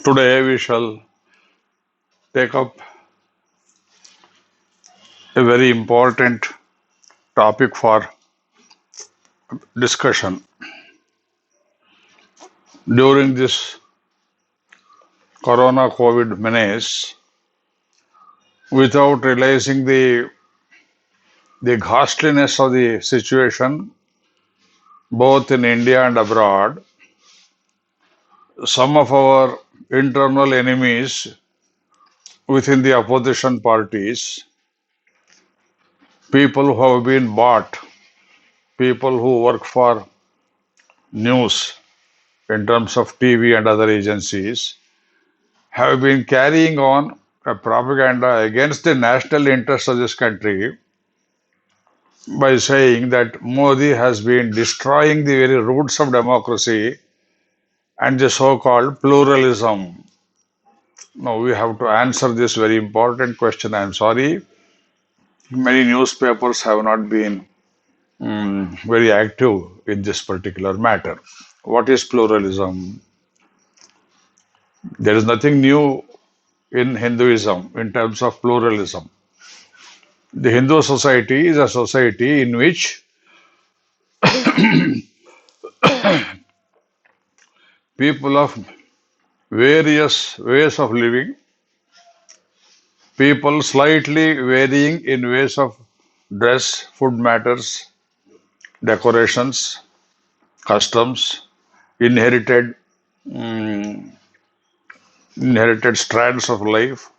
Today we shall take up a very important topic for discussion. During this corona COVID menace, without realizing the ghastliness of the situation, both in India and abroad, some of our internal enemies within the opposition parties, people who have been bought, people who work for news in terms of TV and other agencies, have been carrying on a propaganda against the national interests of this country by saying that Modi has been destroying the very roots of democracy and the so called pluralism. Now, we have to answer this very important question. I'm sorry, many newspapers have not been very active in this particular matter. What is pluralism? There is nothing new in Hinduism in terms of pluralism. The Hindu society is a society in which people of various ways of living, people slightly varying in ways of dress, food matters, decorations, customs, inherited inherited strands of life,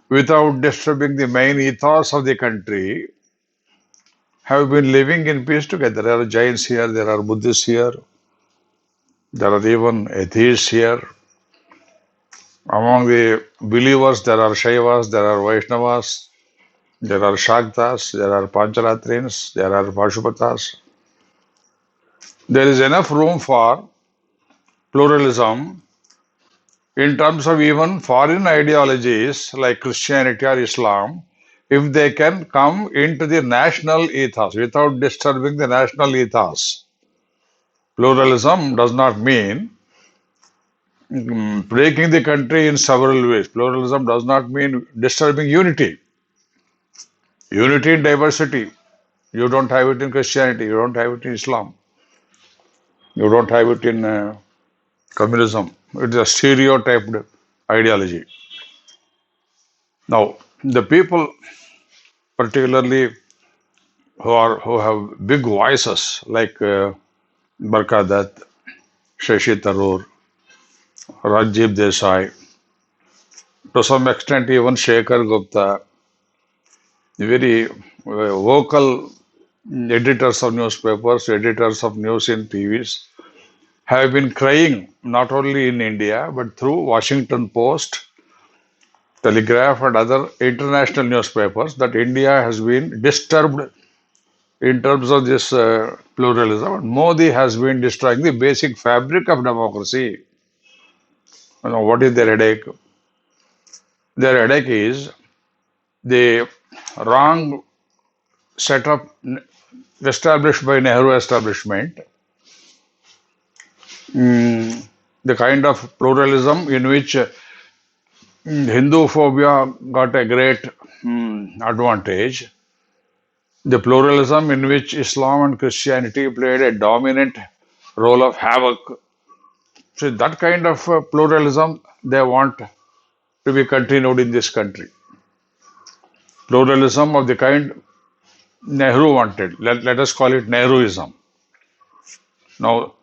without disturbing the main ethos of the country, have been living in peace together. There are Jains here, there are Buddhists here, there are even atheists here. Among the believers, there are Shaivas, there are Vaishnavas, there are Shaktas, there are Pancharatrins, there are Pashupatas. There is enough room for pluralism in terms of even foreign ideologies like Christianity or Islam, if they can come into the national ethos without disturbing the national ethos. Pluralism does not mean breaking the country in several ways. Pluralism does not mean disturbing unity. Unity in diversity. You don't have it in Christianity, you don't have it in Islam, you don't have it in communism. It's a stereotyped ideology. Now, the people, particularly who have big voices like Barka Dutt, Shashi Tharoor, Rajiv Desai, to some extent even Shekhar Gupta, very vocal editors of newspapers, editors of news in TVs, have been crying not only in India but through Washington Post, Telegraph, and other international newspapers that India has been disturbed in terms of this pluralism. And Modi has been destroying the basic fabric of democracy. What is their headache? Their headache is the wrong setup established by Nehru establishment, the kind of pluralism in which Hindu phobia got a great advantage, the pluralism in which Islam and Christianity played a dominant role of havoc. So that kind of pluralism they want to be continued in this country. Pluralism of the kind Nehru wanted. Let us call it Nehruism. Now,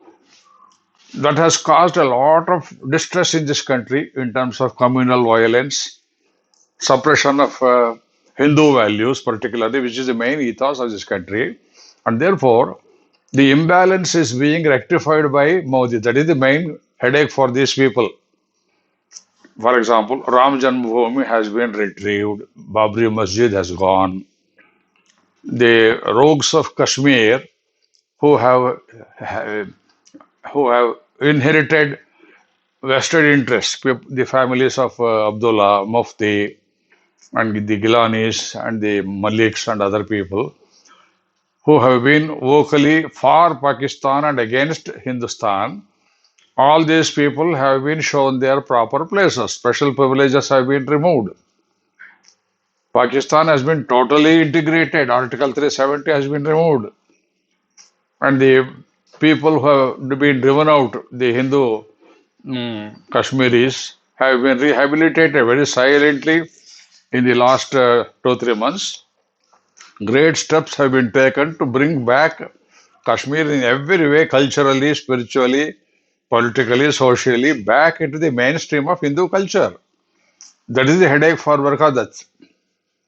that has caused a lot of distress in this country in terms of communal violence, suppression of Hindu values, particularly, which is the main ethos of this country. And therefore, the imbalance is being rectified by Modi. That is the main headache for these people. For example, Ram Janmabhoomi has been retrieved, Babri Masjid has gone. The rogues of Kashmir who have inherited vested interests, the families of Abdullah, Mufti, and the Gilanis, and the Maliks, and other people who have been vocally for Pakistan and against Hindustan, All these people have been shown their proper places. Special privileges have been removed. Pakistan has been totally integrated. Article 370 has been removed. And the people who have been driven out, the Hindu Kashmiris, have been rehabilitated very silently in the last 2 3 months. Great steps have been taken to bring back Kashmir in every way, culturally, spiritually, politically, socially, back into the mainstream of Hindu culture. That is the headache for Barkadat.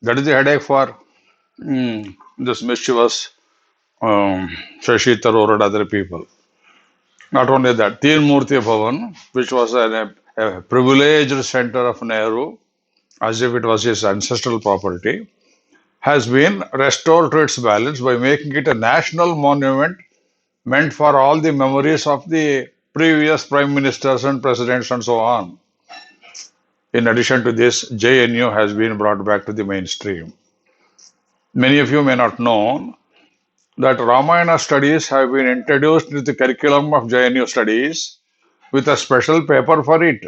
That is the headache for this mischievous Shashi Tharoor and other people. Not only that, Teen Murti Bhavan, which was a privileged center of Nehru, as if it was his ancestral property, has been restored to its balance by making it a national monument meant for all the memories of the previous prime ministers and presidents and so on. In addition to this, JNU has been brought back to the mainstream. Many of you may not know that Ramayana studies have been introduced into the curriculum of JNU studies with a special paper for it.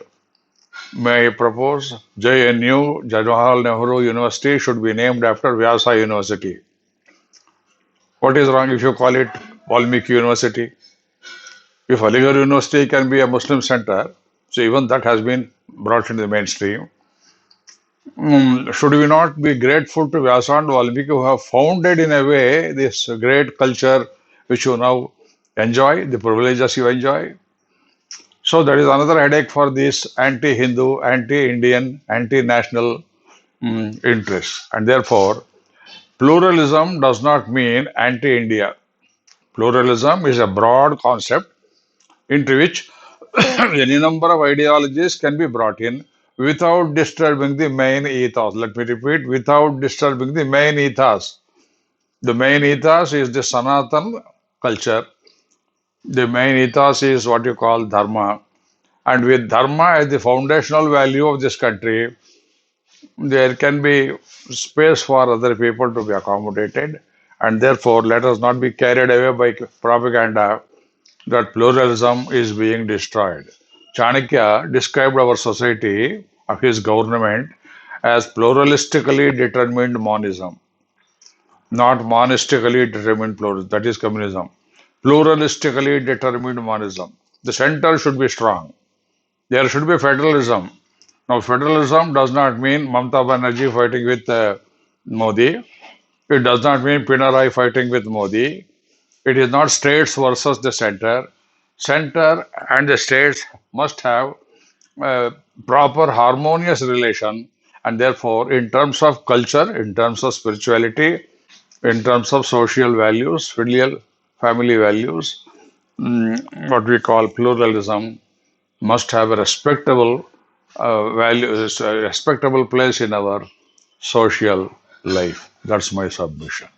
May I propose JNU, Jawaharlal Nehru University, should be named after Vyasa University. What is wrong if you call it Valmiki University? If Aligarh University can be a Muslim center, so even that has been brought into the mainstream. Should we not be grateful to Vyasa and Valmiki who have founded in a way this great culture which you now enjoy, the privileges you enjoy? So that is another headache for these anti-Hindu, anti-Indian, anti-national interests. And therefore, pluralism does not mean anti-India. Pluralism is a broad concept into which any number of ideologies can be brought in without disturbing the main ethos. Let me repeat, without disturbing the main ethos. The main ethos is the Sanatan culture. The main ethos is what you call dharma. And with dharma as the foundational value of this country, there can be space for other people to be accommodated. And therefore, let us not be carried away by propaganda that pluralism is being destroyed. Chanakya described our society of his government as pluralistically determined monism, not monistically determined pluralism. That is communism. Pluralistically determined monism. The center should be strong. There should be federalism. Now, federalism does not mean Mamata Banerjee fighting with Modi. It does not mean Pinarayi fighting with Modi. It is not states versus the center. Center and the states must have a proper harmonious relation, and therefore, in terms of culture, in terms of spirituality, in terms of social values, filial family values, what we call pluralism must have a respectable a respectable place in our social life. That's my submission.